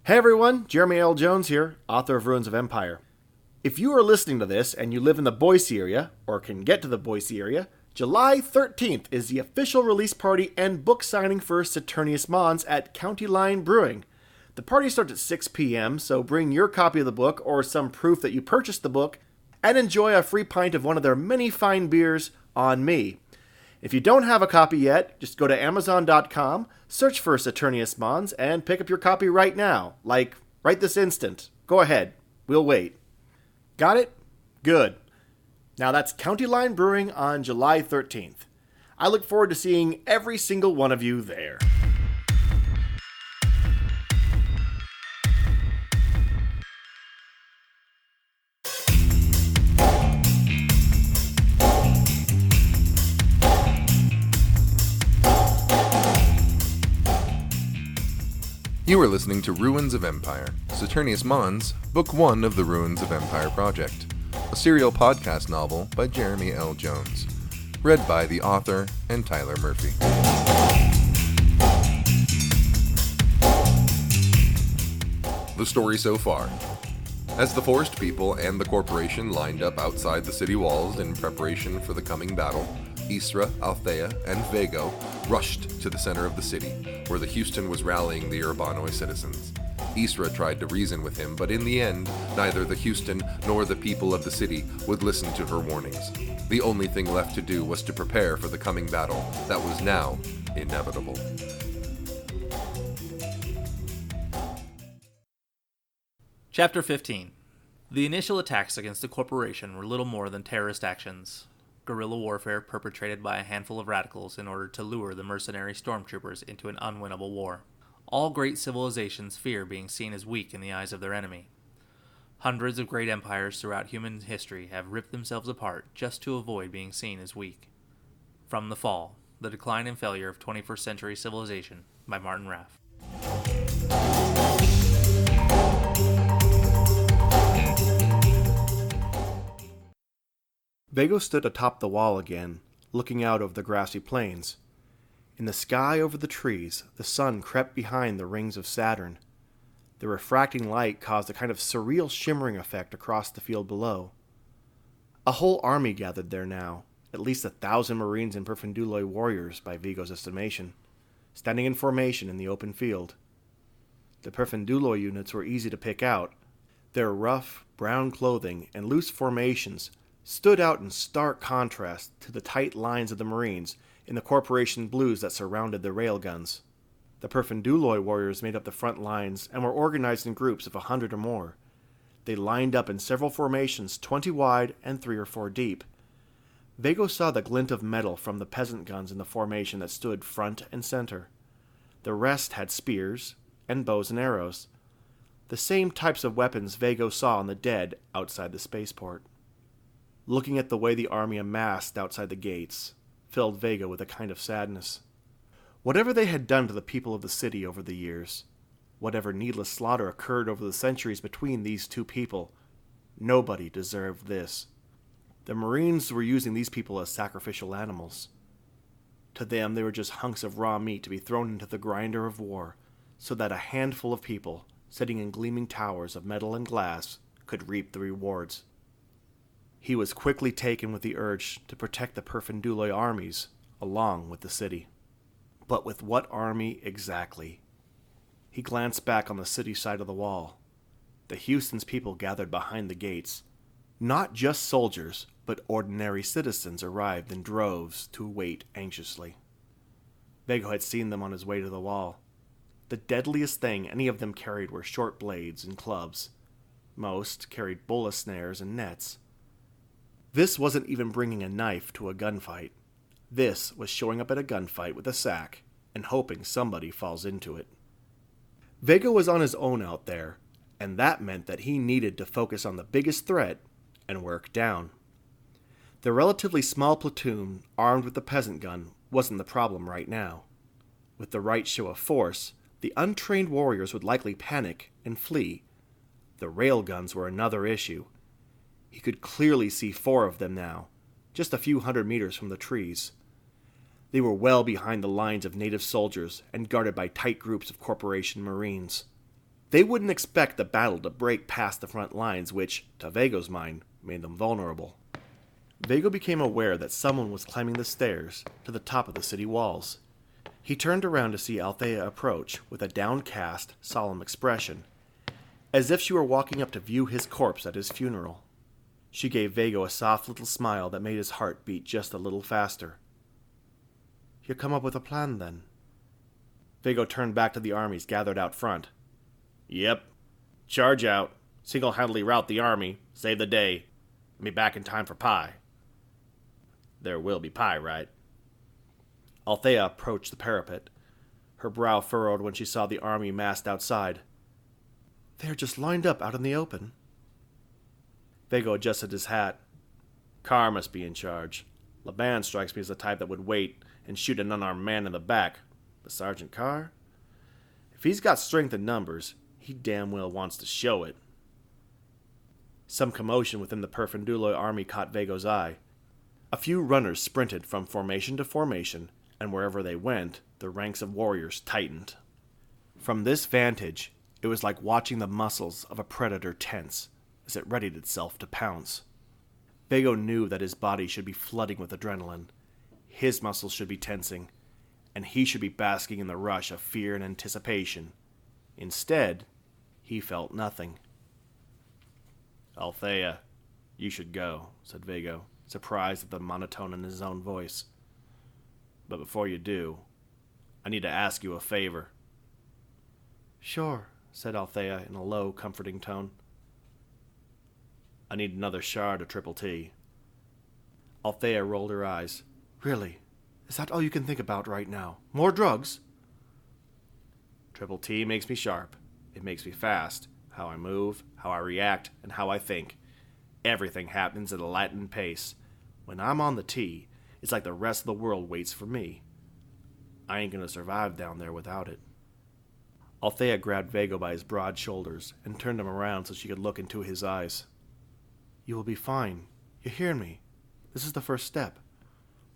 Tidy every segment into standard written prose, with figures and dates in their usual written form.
Hey everyone, Jeremy L. Jones here, author of Ruins of Empire. If you are listening to this and you live in the Boise area, or can get to the Boise area, July 13th is the official release party and book signing for Saturnius Mons at County Line Brewing. The party starts at 6 p.m., so bring your copy of the book or some proof that you purchased the book, and enjoy a free pint of one of their many fine beers on me. If you don't have a copy yet, just go to Amazon.com, search for Saturnius Mons, and pick up your copy right now. Like, right this instant. Go ahead. We'll wait. Got it? Good. Now that's County Line Brewing on July 13th. I look forward to seeing every single one of you there. You are listening to Ruins of Empire, Saturnius Mons, Book 1 of the Ruins of Empire Project, a serial podcast novel by Jeremy L. Jones, read by the author and Tyler Murphy. The story so far. As the forest people and the corporation lined up outside the city walls in preparation for the coming battle, Isra, Althea, and Viekko rushed to the center of the city, where the Houston was rallying the Urbanoi citizens. Isra tried to reason with him, but in the end, neither the Houston nor the people of the city would listen to her warnings. The only thing left to do was to prepare for the coming battle that was now inevitable. Chapter 15. The initial attacks against the corporation were little more than terrorist actions. Guerrilla warfare perpetrated by a handful of radicals in order to lure the mercenary stormtroopers into an unwinnable war. All great civilizations fear being seen as weak in the eyes of their enemy. Hundreds of great empires throughout human history have ripped themselves apart just to avoid being seen as weak. From The Fall, The Decline and Failure of 21st Century Civilization by Martin Raff. Viekko stood atop the wall again, looking out over the grassy plains. In the sky over the trees, the sun crept behind the rings of Saturn. The refracting light caused a kind of surreal shimmering effect across the field below. A whole army gathered there now, at least 1,000 Marines and Perfunduli warriors by Viekko's estimation, standing in formation in the open field. The Perfunduli units were easy to pick out. Their rough, brown clothing and loose formations stood out in stark contrast to the tight lines of the Marines in the corporation blues that surrounded the railguns. The Perfunduli warriors made up the front lines and were organized in groups of 100 or more. They lined up in several formations 20 wide and 3 or 4 deep. Viekko saw the glint of metal from the peasant guns in the formation that stood front and center. The rest had spears and bows and arrows, the same types of weapons Viekko saw on the dead outside the spaceport. Looking at the way the army amassed outside the gates filled Viekko with a kind of sadness. Whatever they had done to the people of the city over the years, whatever needless slaughter occurred over the centuries between these two people, nobody deserved this. The Marines were using these people as sacrificial animals. To them, they were just hunks of raw meat to be thrown into the grinder of war, so that a handful of people, sitting in gleaming towers of metal and glass, could reap the rewards. He was quickly taken with the urge to protect the Perfunduli armies along with the city. But with what army exactly? He glanced back on the city side of the wall. The Houston's people gathered behind the gates. Not just soldiers, but ordinary citizens arrived in droves to wait anxiously. Viekko had seen them on his way to the wall. The deadliest thing any of them carried were short blades and clubs. Most carried bola snares and nets. This wasn't even bringing a knife to a gunfight. This was showing up at a gunfight with a sack and hoping somebody falls into it. Viekko was on his own out there, and that meant that he needed to focus on the biggest threat and work down. The relatively small platoon armed with the peasant gun wasn't the problem right now. With the right show of force, the untrained warriors would likely panic and flee. The railguns were another issue. He could clearly see 4 of them now, just a few hundred meters from the trees. They were well behind the lines of native soldiers and guarded by tight groups of corporation Marines. They wouldn't expect the battle to break past the front lines, which, to Viekko's mind, made them vulnerable. Viekko became aware that someone was climbing the stairs to the top of the city walls. He turned around to see Althea approach with a downcast, solemn expression, as if she were walking up to view his corpse at his funeral. She gave Viekko a soft little smile that made his heart beat just a little faster. "You come up with a plan, then?" Viekko turned back to the armies gathered out front. "Yep. Charge out, single-handedly rout the army, save the day, and be back in time for pie. There will be pie, right?" Althea approached the parapet. Her brow furrowed when she saw the army massed outside. "They are just lined up out in the open." Viekko adjusted his hat. "Carr must be in charge. Laban strikes me as the type that would wait and shoot an unarmed man in the back. But Sergeant Carr? If he's got strength in numbers, he damn well wants to show it." Some commotion within the Perfunduloi army caught Viekko's eye. A few runners sprinted from formation to formation, and wherever they went, the ranks of warriors tightened. From this vantage, it was like watching the muscles of a predator tense as it readied itself to pounce. Viekko knew that his body should be flooding with adrenaline. His muscles should be tensing, and he should be basking in the rush of fear and anticipation. Instead, he felt nothing. "Althea, you should go," said Viekko, surprised at the monotone in his own voice. "But before you do, I need to ask you a favor." "Sure," said Althea in a low, comforting tone. "I need another shard of Triple T." Althea rolled her eyes. "Really? Is that all you can think about right now? More drugs?" "Triple T makes me sharp. It makes me fast. How I move, how I react, and how I think. Everything happens at a lightning pace. When I'm on the T, it's like the rest of the world waits for me. I ain't gonna survive down there without it." Althea grabbed Viekko by his broad shoulders and turned him around so she could look into his eyes. "You will be fine. You hear me? This is the first step.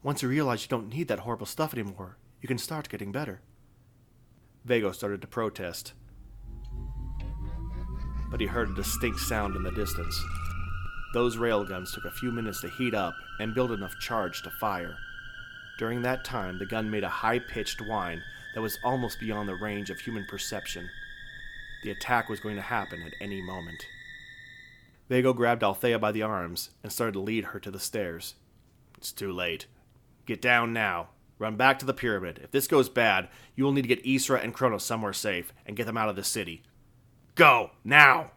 Once you realize you don't need that horrible stuff anymore, you can start getting better." Viekko started to protest, but he heard a distinct sound in the distance. Those railguns took a few minutes to heat up and build enough charge to fire. During that time, the gun made a high-pitched whine that was almost beyond the range of human perception. The attack was going to happen at any moment. Viekko grabbed Althea by the arms and started to lead her to the stairs. "It's too late. Get down now. Run back to the pyramid. If this goes bad, you will need to get Isra and Cronus somewhere safe and get them out of the city. Go, now!"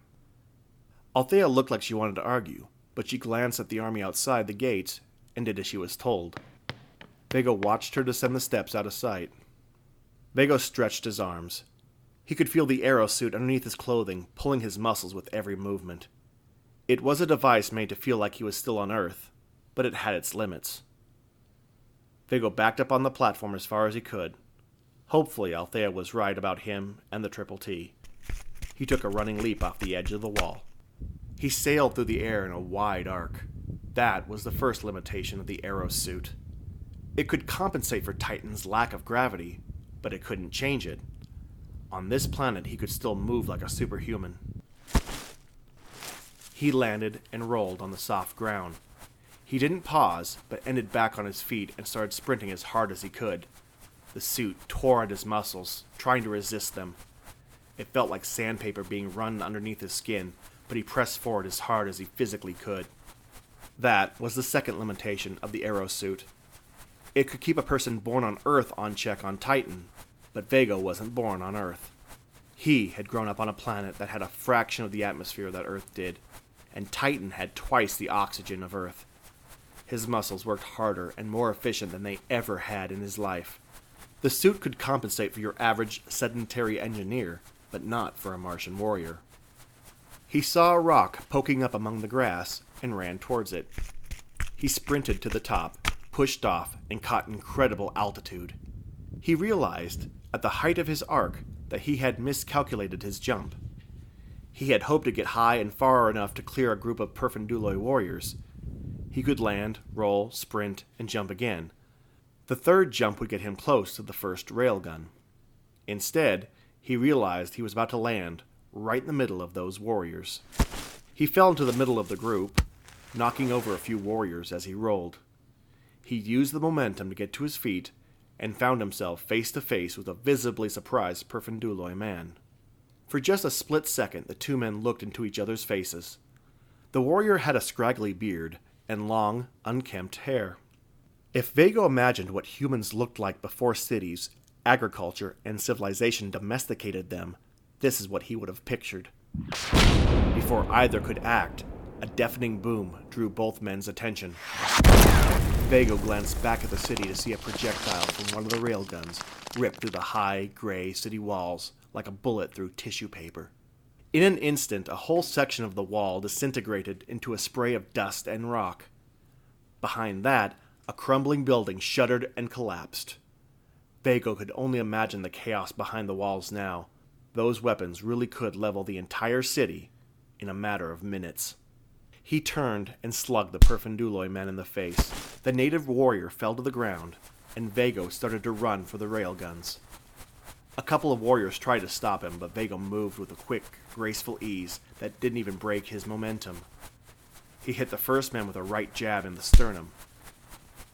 Althea looked like she wanted to argue, but she glanced at the army outside the gates and did as she was told. Viekko watched her descend the steps out of sight. Viekko stretched his arms. He could feel the arrow suit underneath his clothing, pulling his muscles with every movement. It was a device made to feel like he was still on Earth, but it had its limits. Viekko backed up on the platform as far as he could. Hopefully Althea was right about him and the Triple T. He took a running leap off the edge of the wall. He sailed through the air in a wide arc. That was the first limitation of the arrow suit. It could compensate for Titan's lack of gravity, but it couldn't change it. On this planet, he could still move like a superhuman. He landed and rolled on the soft ground. He didn't pause, but ended back on his feet and started sprinting as hard as he could. The suit tore at his muscles, trying to resist them. It felt like sandpaper being run underneath his skin, but he pressed forward as hard as he physically could. That was the second limitation of the arrow suit. It could keep a person born on Earth on check on Titan, but Viekko wasn't born on Earth. He had grown up on a planet that had a fraction of the atmosphere that Earth did, and Titan had twice the oxygen of Earth. His muscles worked harder and more efficient than they ever had in his life. The suit could compensate for your average sedentary engineer, but not for a Martian warrior. He saw a rock poking up among the grass and ran towards it. He sprinted to the top, pushed off, and caught incredible altitude. He realized, at the height of his arc, that he had miscalculated his jump. He had hoped to get high and far enough to clear a group of Perfunduloi warriors. He could land, roll, sprint, and jump again. The third jump would get him close to the first railgun. Instead, he realized he was about to land, right in the middle of those warriors. He fell into the middle of the group, knocking over a few warriors as he rolled. He used the momentum to get to his feet and found himself face to face with a visibly surprised Perfunduloi man. For just a split second, the two men looked into each other's faces. The warrior had a scraggly beard and long, unkempt hair. If Viekko imagined what humans looked like before cities, agriculture, and civilization domesticated them, this is what he would have pictured. Before either could act, a deafening boom drew both men's attention. Viekko glanced back at the city to see a projectile from one of the railguns rip through the high, gray city walls like a bullet through tissue paper. In an instant, a whole section of the wall disintegrated into a spray of dust and rock. Behind that, a crumbling building shuddered and collapsed. Viekko could only imagine the chaos behind the walls now. Those weapons really could level the entire city in a matter of minutes. He turned and slugged the Perfunduloi man in the face. The native warrior fell to the ground, and Viekko started to run for the railguns. A couple of warriors tried to stop him, but Viekko moved with a quick, graceful ease that didn't even break his momentum. He hit the first man with a right jab in the sternum.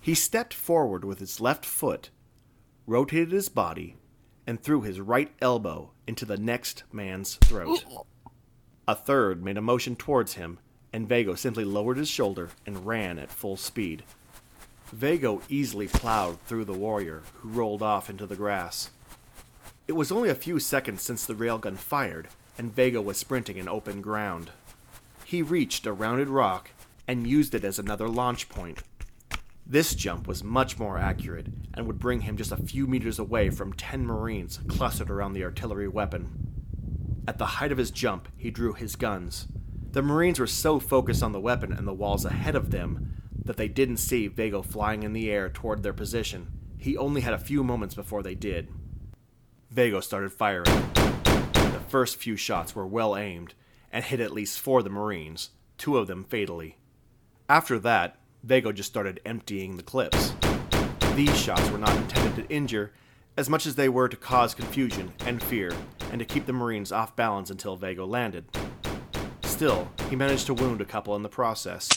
He stepped forward with his left foot, rotated his body, and threw his right elbow into the next man's throat. A third made a motion towards him, and Viekko simply lowered his shoulder and ran at full speed. Viekko easily plowed through the warrior, who rolled off into the grass. It was only a few seconds since the railgun fired, and Viekko was sprinting in open ground. He reached a rounded rock and used it as another launch point. This jump was much more accurate and would bring him just a few meters away from 10 Marines clustered around the artillery weapon. At the height of his jump, he drew his guns. The Marines were so focused on the weapon and the walls ahead of them that they didn't see Viekko flying in the air toward their position. He only had a few moments before they did. Viekko started firing. The first few shots were well aimed and hit at least 4 of the Marines, 2 of them fatally. After that, Viekko just started emptying the clips. These shots were not intended to injure as much as they were to cause confusion and fear and to keep the Marines off balance until Viekko landed. Still, he managed to wound a couple in the process.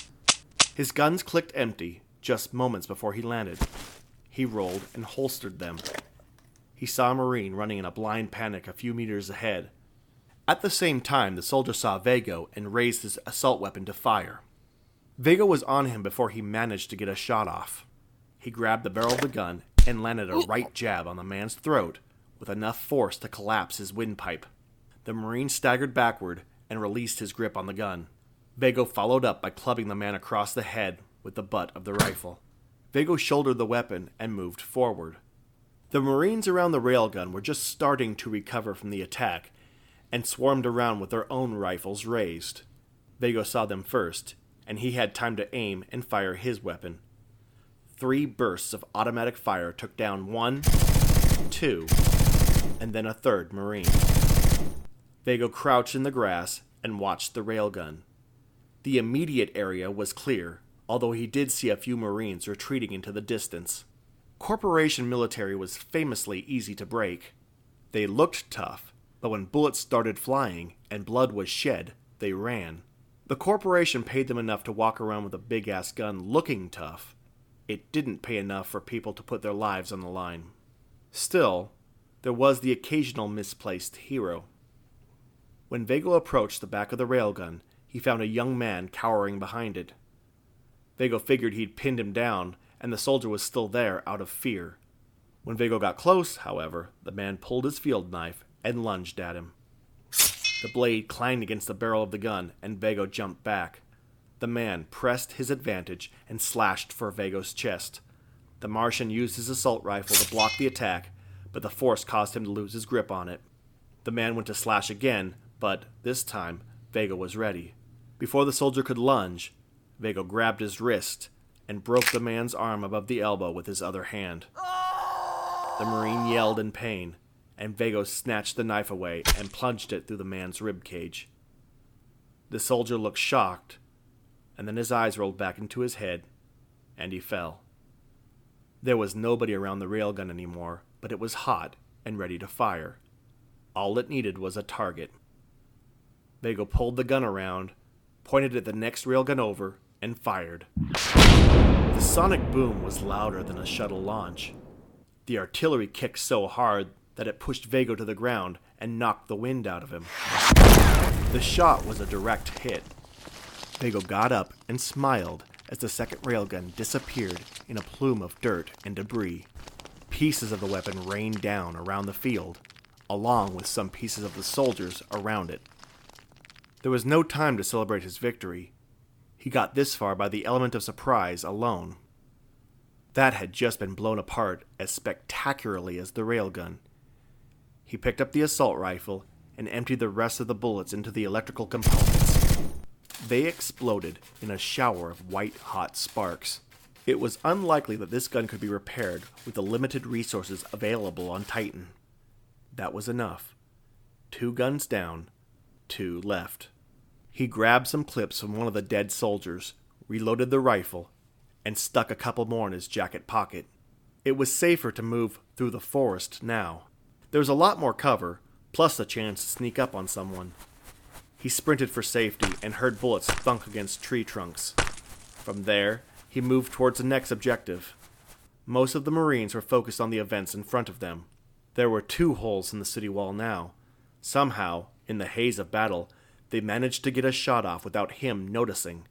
His guns clicked empty just moments before he landed. He rolled and holstered them. He saw a Marine running in a blind panic a few meters ahead. At the same time, the soldier saw Viekko and raised his assault weapon to fire. Viekko was on him before he managed to get a shot off. He grabbed the barrel of the gun and landed a right jab on the man's throat with enough force to collapse his windpipe. The Marine staggered backward and released his grip on the gun. Viekko followed up by clubbing the man across the head with the butt of the rifle. Viekko shouldered the weapon and moved forward. The Marines around the railgun were just starting to recover from the attack and swarmed around with their own rifles raised. Viekko saw them first, and he had time to aim and fire his weapon. 3 bursts of automatic fire took down 1, 2, and then a third Marine. Viekko crouched in the grass and watched the railgun. The immediate area was clear, although he did see a few Marines retreating into the distance. Corporation military was famously easy to break. They looked tough, but when bullets started flying and blood was shed, they ran. The corporation paid them enough to walk around with a big-ass gun looking tough. It didn't pay enough for people to put their lives on the line. Still, there was the occasional misplaced hero. When Viekko approached the back of the railgun, he found a young man cowering behind it. Viekko figured he'd pinned him down, and the soldier was still there out of fear. When Viekko got close, however, the man pulled his field knife and lunged at him. The blade clanged against the barrel of the gun, and Viekko jumped back. The man pressed his advantage and slashed for Viekko's chest. The Martian used his assault rifle to block the attack, but the force caused him to lose his grip on it. The man went to slash again, but this time, Viekko was ready. Before the soldier could lunge, Viekko grabbed his wrist and broke the man's arm above the elbow with his other hand. The Marine yelled in pain, and Viekko snatched the knife away and plunged it through the man's rib cage. The soldier looked shocked, and then his eyes rolled back into his head, and he fell. There was nobody around the railgun anymore, but it was hot and ready to fire. All it needed was a target. Viekko pulled the gun around, pointed at the next railgun over, and fired. The sonic boom was louder than a shuttle launch. The artillery kicked so hard that it pushed Viekko to the ground and knocked the wind out of him. The shot was a direct hit. Viekko got up and smiled as the second railgun disappeared in a plume of dirt and debris. Pieces of the weapon rained down around the field, along with some pieces of the soldiers around it. There was no time to celebrate his victory. He got this far by the element of surprise alone. That had just been blown apart as spectacularly as the railgun. He picked up the assault rifle and emptied the rest of the bullets into the electrical components. They exploded in a shower of white-hot sparks. It was unlikely that this gun could be repaired with the limited resources available on Titan. That was enough. 2 guns down, 2 left. He grabbed some clips from one of the dead soldiers, reloaded the rifle, and stuck a couple more in his jacket pocket. It was safer to move through the forest now. There was a lot more cover, plus a chance to sneak up on someone. He sprinted for safety and heard bullets thunk against tree trunks. From there, he moved towards the next objective. Most of the Marines were focused on the events in front of them. There were 2 holes in the city wall now. Somehow, in the haze of battle, they managed to get a shot off without him noticing.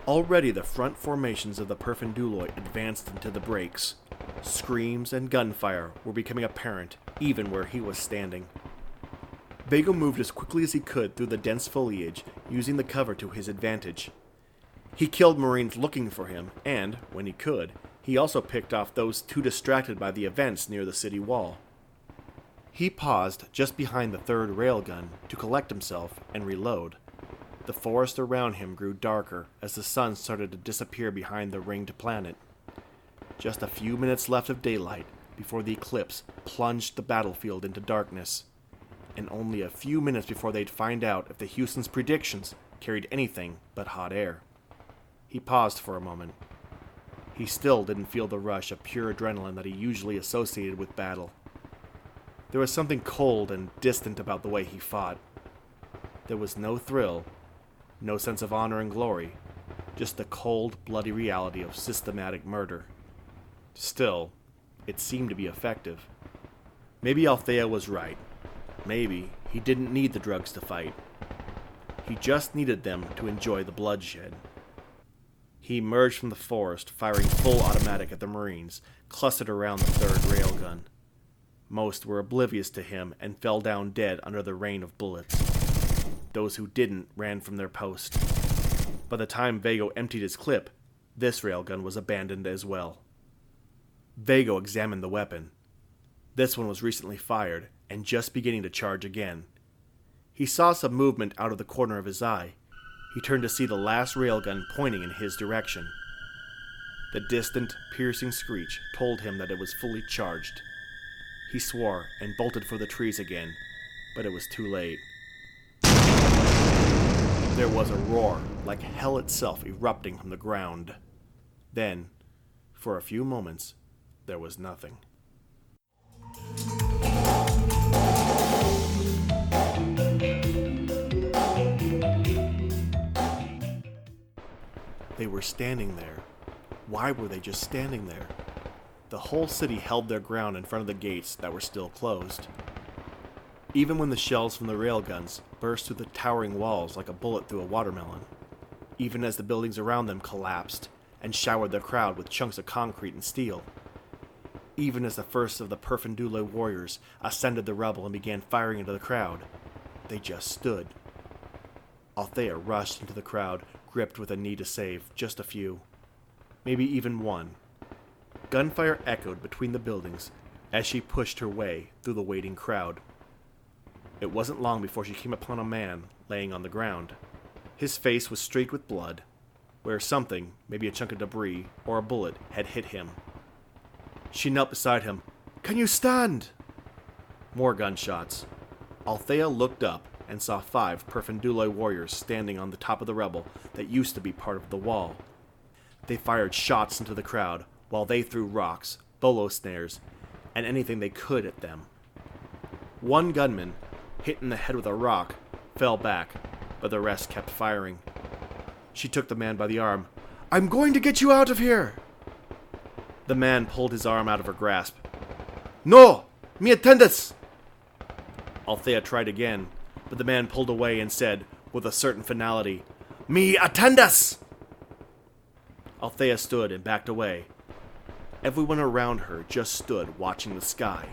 Already the front formations of the Perfunduloi advanced into the breaks. Screams and gunfire were becoming apparent even where he was standing. Viekko moved as quickly as he could through the dense foliage, using the cover to his advantage. He killed Marines looking for him, and, when he could, he also picked off those too distracted by the events near the city wall. He paused just behind the 3rd railgun to collect himself and reload. The forest around him grew darker as the sun started to disappear behind the ringed planet. Just a few minutes left of daylight before the eclipse plunged the battlefield into darkness, and only a few minutes before they'd find out if the Houston's predictions carried anything but hot air. He paused for a moment. He still didn't feel the rush of pure adrenaline that he usually associated with battle. There was something cold and distant about the way he fought. There was no thrill, no sense of honor and glory, just the cold, bloody reality of systematic murder. Still, it seemed to be effective. Maybe Althea was right. Maybe he didn't need the drugs to fight. He just needed them to enjoy the bloodshed. He emerged from the forest, firing full automatic at the Marines, clustered around the 3rd railgun. Most were oblivious to him and fell down dead under the rain of bullets. Those who didn't ran from their post. By the time Viekko emptied his clip, this railgun was abandoned as well. Viekko examined the weapon. This one was recently fired and just beginning to charge again. He saw some movement out of the corner of his eye. He turned to see the last railgun pointing in his direction. The distant, piercing screech told him that it was fully charged. He swore and bolted for the trees again, but it was too late. There was a roar, like hell itself erupting from the ground. Then, for a few moments, there was nothing. They were standing there. Why were they just standing there? The whole city held their ground in front of the gates that were still closed. Even when the shells from the railguns burst through the towering walls like a bullet through a watermelon. Even as the buildings around them collapsed and showered the crowd with chunks of concrete and steel. Even as the first of the Perfunduloi warriors ascended the rubble and began firing into the crowd, they just stood. Althea rushed into the crowd, gripped with a need to save just a few. Maybe even one. Gunfire echoed between the buildings as she pushed her way through the waiting crowd. It wasn't long before she came upon a man laying on the ground. His face was streaked with blood, where something, maybe a chunk of debris or a bullet, had hit him. She knelt beside him. "Can you stand?" More gunshots. Althea looked up and saw 5 Perfunduloi warriors standing on the top of the rubble that used to be part of the wall. They fired shots into the crowd while they threw rocks, bolo snares, and anything they could at them. One gunman, hit in the head with a rock, fell back, but the rest kept firing. She took the man by the arm. "I'm going to get you out of here!" The man pulled his arm out of her grasp. "No! Me attendus!" Althea tried again, but the man pulled away and said, with a certain finality, "Me attendus!" Althea stood and backed away. Everyone around her just stood watching the sky.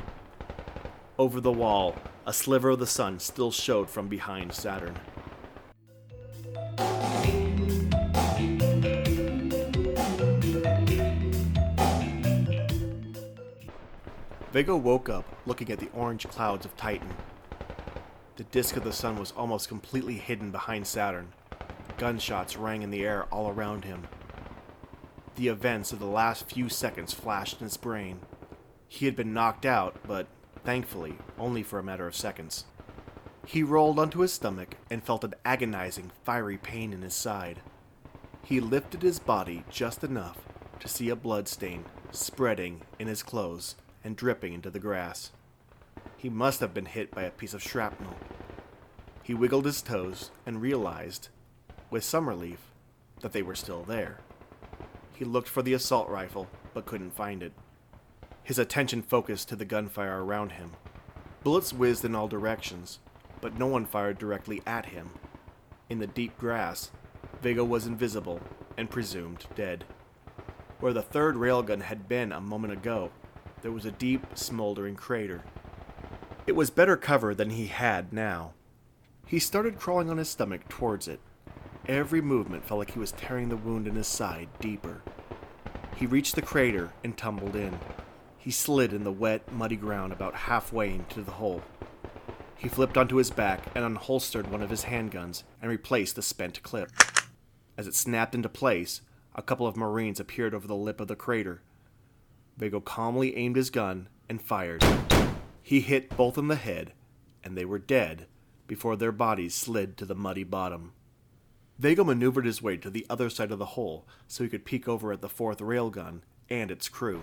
Over the wall, a sliver of the sun still showed from behind Saturn. Viekko woke up looking at the orange clouds of Titan. The disk of the sun was almost completely hidden behind Saturn. Gunshots rang in the air all around him. The events of the last few seconds flashed in his brain. He had been knocked out, but thankfully only for a matter of seconds. He rolled onto his stomach and felt an agonizing, fiery pain in his side. He lifted his body just enough to see a blood stain spreading in his clothes and dripping into the grass. He must have been hit by a piece of shrapnel. He wiggled his toes and realized, with some relief, that they were still there. He looked for the assault rifle, but couldn't find it. His attention focused to the gunfire around him. Bullets whizzed in all directions, but no one fired directly at him. In the deep grass, Viekko was invisible and presumed dead. Where the third railgun had been a moment ago, there was a deep, smoldering crater. It was better cover than he had now. He started crawling on his stomach towards it. Every movement felt like he was tearing the wound in his side deeper. He reached the crater and tumbled in. He slid in the wet, muddy ground about halfway into the hole. He flipped onto his back and unholstered one of his handguns and replaced the spent clip. As it snapped into place, a couple of Marines appeared over the lip of the crater. Viekko calmly aimed his gun and fired. He hit both in the head, and they were dead before their bodies slid to the muddy bottom. Viekko maneuvered his way to the other side of the hole so he could peek over at the fourth railgun and its crew.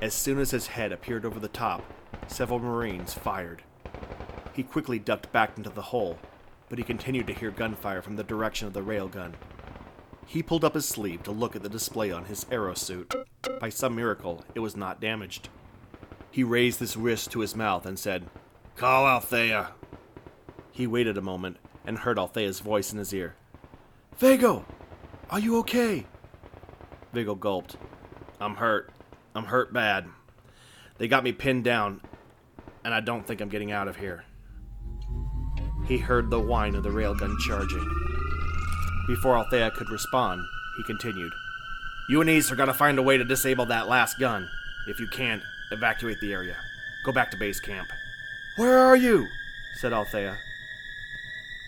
As soon as his head appeared over the top, several Marines fired. He quickly ducked back into the hole, but he continued to hear gunfire from the direction of the railgun. He pulled up his sleeve to look at the display on his aerosuit. By some miracle, it was not damaged. He raised his wrist to his mouth and said, "Call Althea." He waited a moment and heard Althea's voice in his ear. "Viekko, are you okay?" Viekko gulped. I'm hurt bad. They got me pinned down, and I don't think I'm getting out of here." He heard the whine of the railgun charging. Before Althea could respond, he continued, "You and Isra gotta find a way to disable that last gun. If you can't, evacuate the area. Go back to base camp." "Where are you?" said Althea.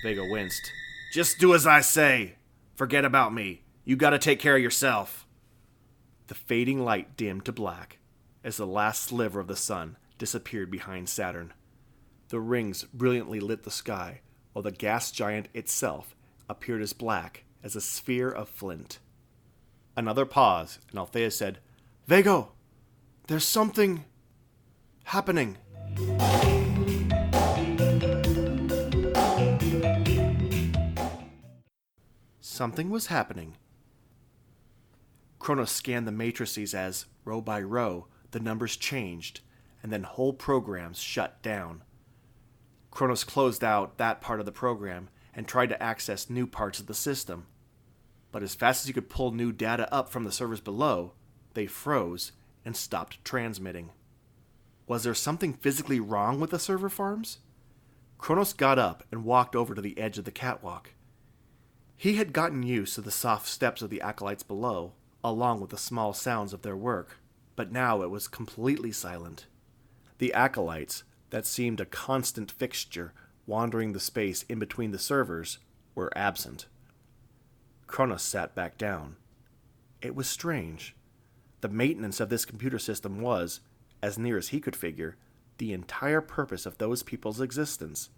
Viekko winced. "Just do as I say. Forget about me. You gotta take care of yourself." The fading light dimmed to black as the last sliver of the sun disappeared behind Saturn. The rings brilliantly lit the sky, while the gas giant itself appeared as black as a sphere of flint. Another pause, and Althea said, "Viekko, there's something happening." Something was happening. Cronus scanned the matrices as, row by row, the numbers changed, and then whole programs shut down. Cronus closed out that part of the program and tried to access new parts of the system. But as fast as he could pull new data up from the servers below, they froze and stopped transmitting. Was there something physically wrong with the server farms? Cronus got up and walked over to the edge of the catwalk. He had gotten used to the soft steps of the acolytes below, along with the small sounds of their work, but now it was completely silent. The acolytes, that seemed a constant fixture wandering the space in between the servers, were absent. Cronus sat back down. It was strange. The maintenance of this computer system was, as near as he could figure, the entire purpose of those people's existence.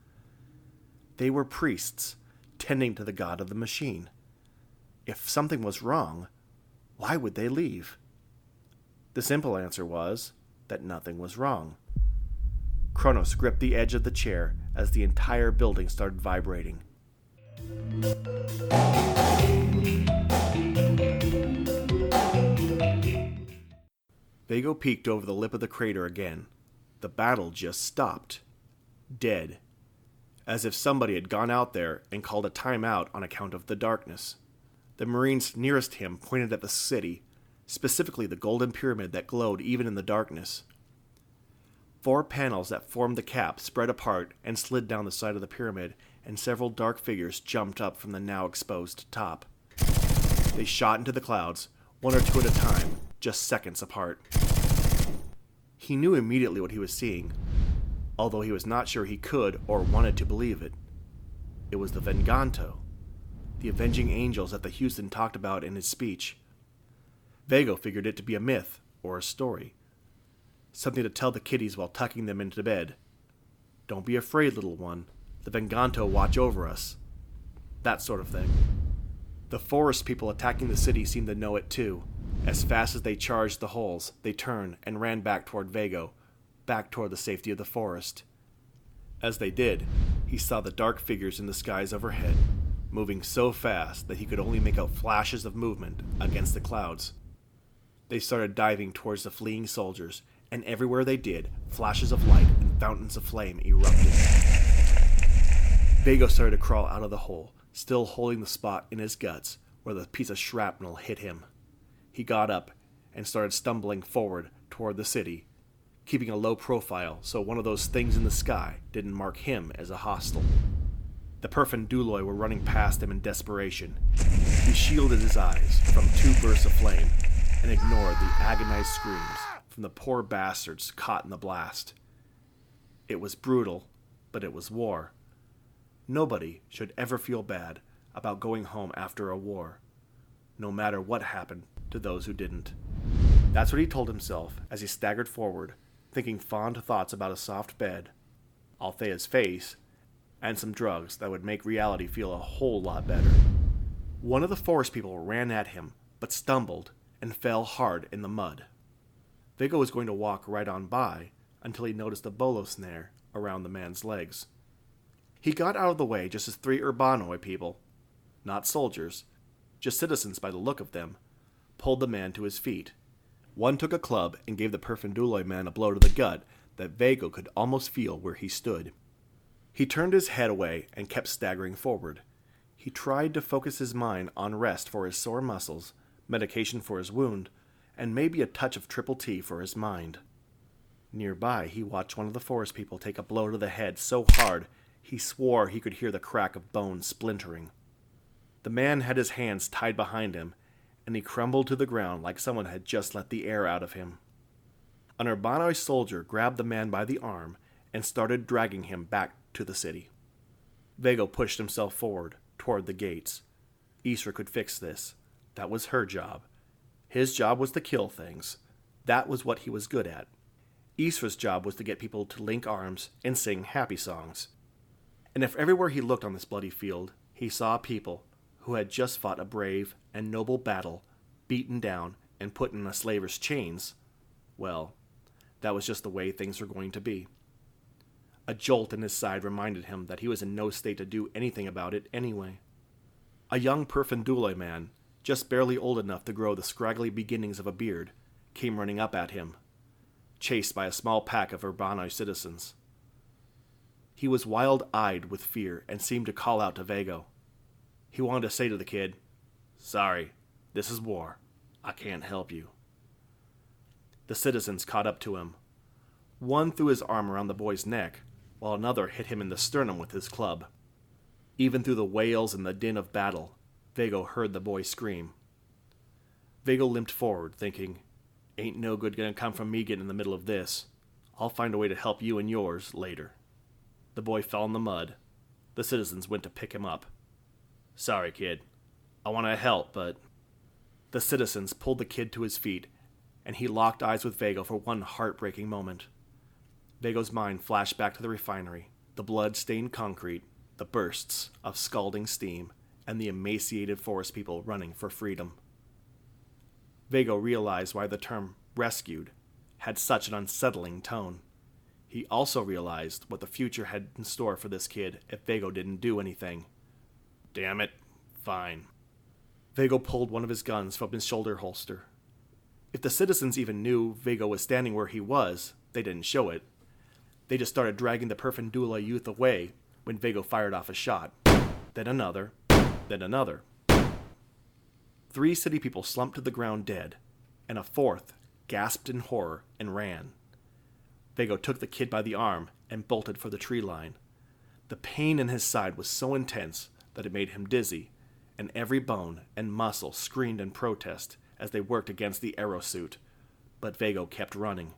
They were priests, tending to the god of the machine. If something was wrong, why would they leave? The simple answer was that nothing was wrong. Cronus gripped the edge of the chair as the entire building started vibrating. Viekko peeked over the lip of the crater again. The battle just stopped. Dead. As if somebody had gone out there and called a timeout on account of the darkness. The Marines nearest him pointed at the city, specifically the golden pyramid that glowed even in the darkness. 4 panels that formed the cap spread apart and slid down the side of the pyramid, and several dark figures jumped up from the now exposed top. They shot into the clouds, 1 or 2 at a time, just seconds apart. He knew immediately what he was seeing, although he was not sure he could or wanted to believe it. It was the Venganto, the avenging angels that the Houston talked about in his speech. Viekko figured it to be a myth or a story, something to tell the kiddies while tucking them into bed. Don't be afraid, little one. The Venganto watch over us. That sort of thing. The forest people attacking the city seemed to know it too. As fast as they charged the holes, they turned and ran back toward Viekko, back toward the safety of the forest. As they did, he saw the dark figures in the skies overhead, moving so fast that he could only make out flashes of movement against the clouds. They started diving towards the fleeing soldiers, and everywhere they did, flashes of light and fountains of flame erupted. Viekko started to crawl out of the hole, still holding the spot in his guts where the piece of shrapnel hit him. He got up and started stumbling forward toward the city, keeping a low profile so one of those things in the sky didn't mark him as a hostile. The Perfenduloi were running past him in desperation. He shielded his eyes from 2 bursts of flame and ignored the agonized screams from the poor bastards caught in the blast. It was brutal, but it was war. Nobody should ever feel bad about going home after a war, no matter what happened to those who didn't. That's what he told himself as he staggered forward, thinking fond thoughts about a soft bed, Althea's face, and some drugs that would make reality feel a whole lot better. One of the forest people ran at him, but stumbled and fell hard in the mud. Viekko was going to walk right on by until he noticed a bolo snare around the man's legs. He got out of the way just as 3 Urbanoi people, not soldiers, just citizens by the look of them, pulled the man to his feet. One took a club and gave the Perfenduloi man a blow to the gut that Viekko could almost feel where he stood. He turned his head away and kept staggering forward. He tried to focus his mind on rest for his sore muscles, medication for his wound, and maybe a touch of triple T for his mind. Nearby, he watched one of the forest people take a blow to the head so hard he swore he could hear the crack of bones splintering. The man had his hands tied behind him, and he crumbled to the ground like someone had just let the air out of him. An Urbanoi soldier grabbed the man by the arm and started dragging him back to the city. Viekko pushed himself forward, toward the gates. Isra could fix this. That was her job. His job was to kill things. That was what he was good at. Isra's job was to get people to link arms and sing happy songs. And if everywhere he looked on this bloody field, he saw people who had just fought a brave and noble battle, beaten down and put in a slaver's chains, well, that was just the way things were going to be. A jolt in his side reminded him that he was in no state to do anything about it anyway. A young Perfenduloi man, just barely old enough to grow the scraggly beginnings of a beard, came running up at him, chased by a small pack of Urbanoi citizens. He was wild-eyed with fear and seemed to call out to Viekko. He wanted to say to the kid, "Sorry, this is war. I can't help you." The citizens caught up to him. One threw his arm around the boy's neck, while another hit him in the sternum with his club. Even through the wails and the din of battle, Viekko heard the boy scream. Viekko limped forward, thinking, "Ain't no good gonna come from me getting in the middle of this. I'll find a way to help you and yours later." The boy fell in the mud. The citizens went to pick him up. "Sorry, kid. I want to help, but..." The citizens pulled the kid to his feet, and he locked eyes with Viekko for one heartbreaking moment. Viekko's mind flashed back to the refinery, the blood-stained concrete, the bursts of scalding steam, and the emaciated forest people running for freedom. Viekko realized why the term rescued had such an unsettling tone. He also realized what the future had in store for this kid if Viekko didn't do anything. Damn it. Fine. Viekko pulled one of his guns from his shoulder holster. If the citizens even knew Viekko was standing where he was, they didn't show it. They just started dragging the Perfundula youth away when Viekko fired off a shot. Then another. Then another. 3 city people slumped to the ground dead, and a 4th gasped in horror and ran. Viekko took the kid by the arm and bolted for the tree line. The pain in his side was so intense that it made him dizzy, and every bone and muscle screamed in protest as they worked against the arrow suit, but Viekko kept running.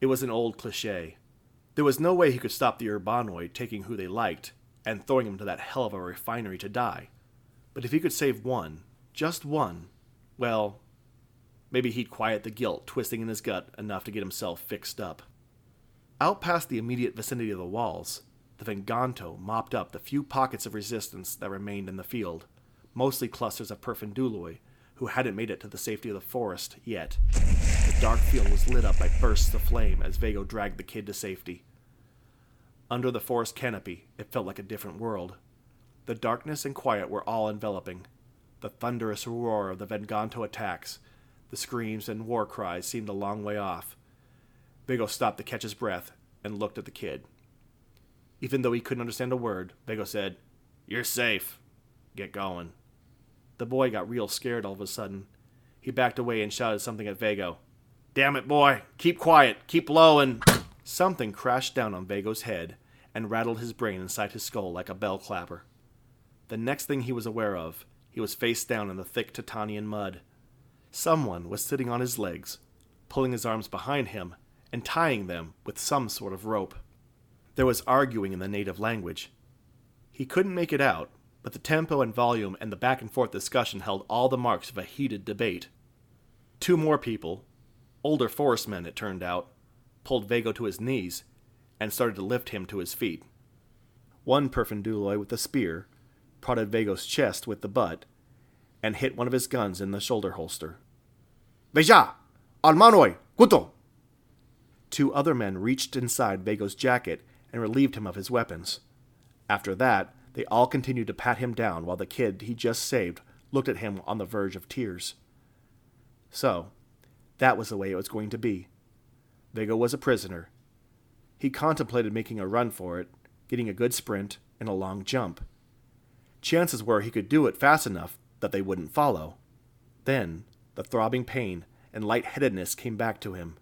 It was an old cliché. There was no way he could stop the Urbanoid taking who they liked and throwing him to that hell of a refinery to die. But if he could save one, just one, well, maybe he'd quiet the guilt twisting in his gut enough to get himself fixed up. Out past the immediate vicinity of the walls, the Venganto mopped up the few pockets of resistance that remained in the field, mostly clusters of Perfunduloi who hadn't made it to the safety of the forest yet. The dark field was lit up by bursts of flame as Viekko dragged the kid to safety. Under the forest canopy, it felt like a different world. The darkness and quiet were all enveloping. The thunderous roar of the Venganto attacks, the screams and war cries seemed a long way off. Viekko stopped to catch his breath and looked at the kid. Even though he couldn't understand a word, Viekko said, "You're safe. Get going." The boy got real scared all of a sudden. He backed away and shouted something at Viekko. "Damn it, boy! Keep quiet! Keep low!" And something crashed down on Viekko's head and rattled his brain inside his skull like a bell clapper. The next thing he was aware of, he was face down in the thick Titanian mud. Someone was sitting on his legs, pulling his arms behind him and tying them with some sort of rope. There was arguing in the native language. He couldn't make it out, but the tempo and volume and the back-and-forth discussion held all the marks of a heated debate. 2 more people, older forest men it turned out, pulled Viekko to his knees and started to lift him to his feet. One Perfunduloi with a spear prodded Viekko's chest with the butt and hit one of his guns in the shoulder holster. "Veja! Almanoi! Guto!" 2 other men reached inside Viekko's jacket and relieved him of his weapons. After that, they all continued to pat him down while the kid he just saved looked at him on the verge of tears. So, that was the way it was going to be. Viekko was a prisoner. He contemplated making a run for it, getting a good sprint and a long jump. Chances were he could do it fast enough that they wouldn't follow. Then, the throbbing pain and lightheadedness came back to him.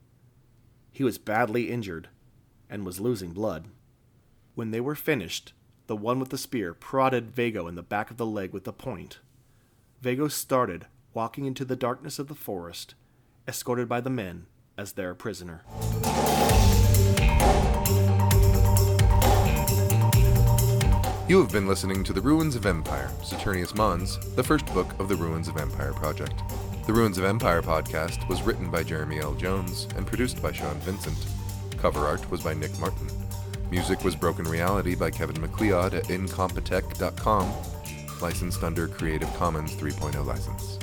He was badly injured and was losing blood. When they were finished, the one with the spear prodded Viekko in the back of the leg with the point. Viekko started walking into the darkness of the forest, escorted by the men as their prisoner. You have been listening to The Ruins of Empire, Saturnius Mons, the first book of the Ruins of Empire project. The Ruins of Empire podcast was written by Jeremy L. Jones and produced by Sean Vincent. Cover art was by Nick Martin. Music was Broken Reality by Kevin MacLeod at incompetech.com, licensed under Creative Commons 3.0 license.